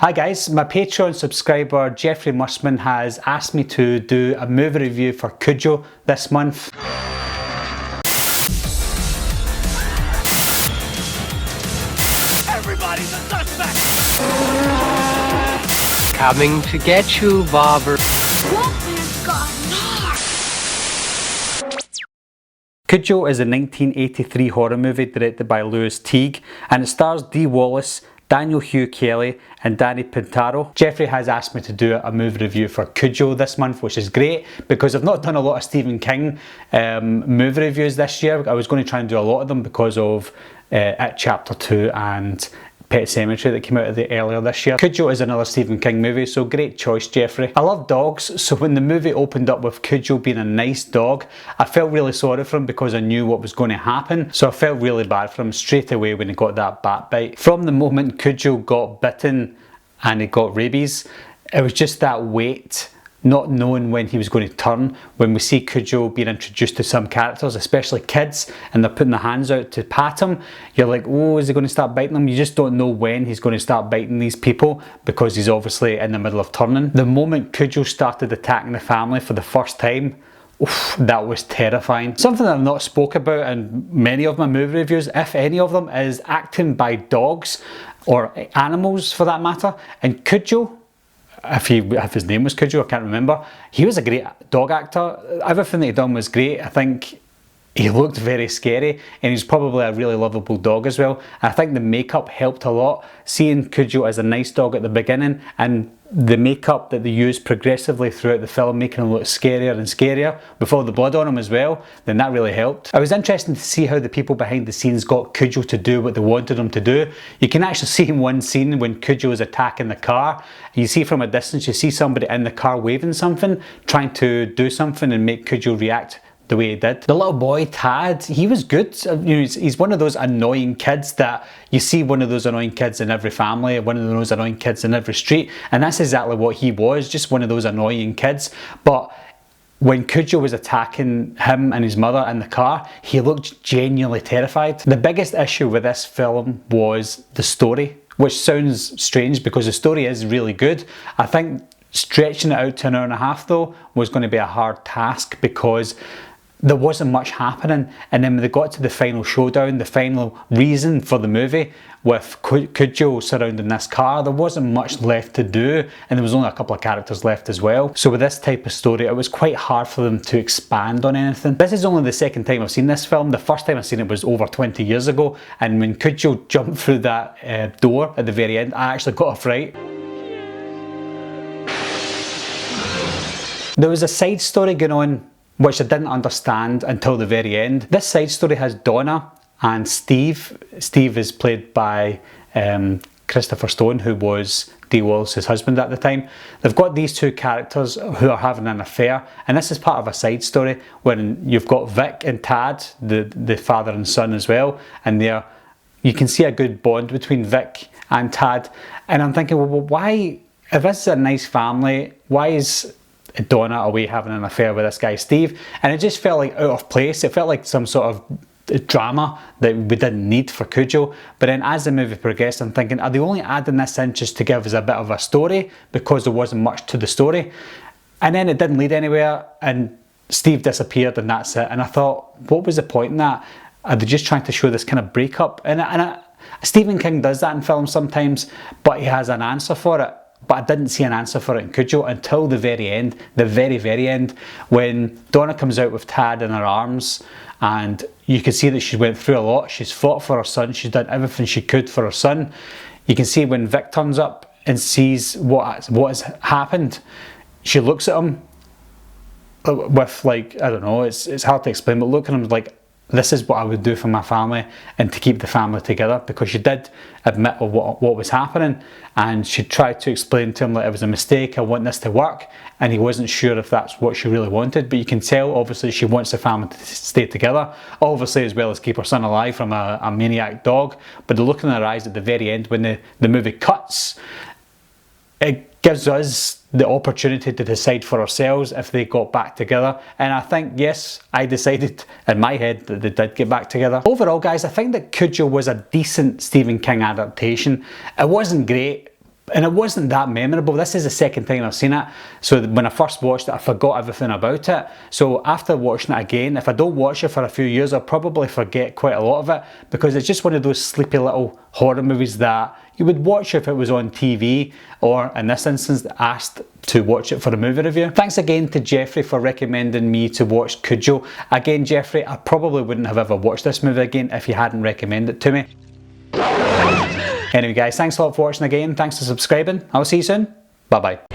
Hi guys, my Patreon subscriber Jeffrey Mussman has asked me to do a movie review for Cujo this month. Everybody's a suspect! Coming to get you, Bobber. Cujo is a 1983 horror movie directed by Lewis Teague, and it stars Dee Wallace, Daniel Hugh Kelly and Danny Pintaro. Jeffrey has asked me to do a movie review for Cujo this month, which is great because I've not done a lot of Stephen King movie reviews this year. I was going to try and do a lot of them because of It Chapter 2 and Pet Sematary that came out earlier this year. Cujo is another Stephen King movie, so great choice, Jeffrey. I love dogs, so when the movie opened up with Cujo being a nice dog, I felt really sorry for him because I knew what was going to happen, so I felt really bad for him straight away when he got that bat bite. From the moment Cujo got bitten and he got rabies, it was just that wait, not knowing when he was going to turn. When we see Cujo being introduced to some characters, especially kids, and they're putting their hands out to pat him, you're like, oh, is he going to start biting them? You just don't know when he's going to start biting these people because he's obviously in the middle of turning. The moment Cujo started attacking the family for the first time, oof, that was terrifying. Something that I've not spoke about in many of my movie reviews, if any of them, is acting by dogs or animals for that matter. And Cujo, if his name was Cujo, I can't remember. He was a great dog actor. Everything that he done was great. I think he looked very scary and he's probably a really lovable dog as well. I think the makeup helped a lot. Seeing Cujo as a nice dog at the beginning and the makeup that they used progressively throughout the film, making him look scarier and scarier with all the blood on him as well, then that really helped. It was interesting to see how the people behind the scenes got Cujo to do what they wanted him to do. You can actually see in one scene when Cujo is attacking the car, you see from a distance, you see somebody in the car waving something, trying to do something and make Cujo react the way he did. The little boy, Tad, he was good. You know, he's one of those annoying kids that you see one of those annoying kids in every family, one of those annoying kids in every street, and that's exactly what he was, just one of those annoying kids. But when Cujo was attacking him and his mother in the car, he looked genuinely terrified. The biggest issue with this film was the story, which sounds strange because the story is really good. I think stretching it out to an hour and a half though was going to be a hard task because there wasn't much happening, and then when they got to the final showdown, the final reason for the movie with Cujo surrounding this car, there wasn't much left to do, and there was only a couple of characters left as well. So with this type of story, it was quite hard for them to expand on anything. This is only the second time I've seen this film. The first time I seen it was over 20 years ago, and when Cujo jumped through that door at the very end, I actually got a fright. There was a side story going on which I didn't understand until the very end. This side story has Donna and Steve. Steve is played by Christopher Stone, who was Dee Wallace's husband at the time. They've got these two characters who are having an affair, and this is part of a side story when you've got Vic and Tad, the father and son as well, and you can see a good bond between Vic and Tad. And I'm thinking, well, why, if this is a nice family, why is Donna away having an affair with this guy Steve? And it just felt like out of place. It felt like some sort of drama that we didn't need for Cujo. But then as the movie progressed, I'm thinking, are they only adding this in just to give us a bit of a story because there wasn't much to the story? And then it didn't lead anywhere and Steve disappeared and that's it. And I thought, what was the point in that? Are they just trying to show this kind of breakup? And Stephen King does that in films sometimes, but he has an answer for it. But I didn't see an answer for it in Cujo until the very end, the very, very end, when Donna comes out with Tad in her arms and you can see that she went through a lot. She's fought for her son. She's done everything she could for her son. You can see when Vic turns up and sees what has happened, she looks at him with like, I don't know, it's hard to explain, but look at him like, this is what I would do for my family and to keep the family together, because she did admit what was happening and she tried to explain to him that it was a mistake, I want this to work, and he wasn't sure if that's what she really wanted. But you can tell obviously she wants the family to stay together, obviously, as well as keep her son alive from a maniac dog. But the look in her eyes at the very end when the movie cuts, it gives us the opportunity to decide for ourselves if they got back together. And I think, yes, I decided in my head that they did get back together. Overall, guys, I think that Cujo was a decent Stephen King adaptation. It wasn't great, and it wasn't that memorable. This is the second time I've seen it, so when I first watched it I forgot everything about it. So after watching it again, if I don't watch it for a few years, I'll probably forget quite a lot of it, because it's just one of those sleepy little horror movies that you would watch if it was on TV, or in this instance asked to watch it for a movie review. Thanks again to Jeffrey for recommending me to watch Cujo. Again, Jeffrey, I probably wouldn't have ever watched this movie again if you hadn't recommended it to me. Anyway guys, thanks a lot for watching again, thanks for subscribing, I'll see you soon, bye bye.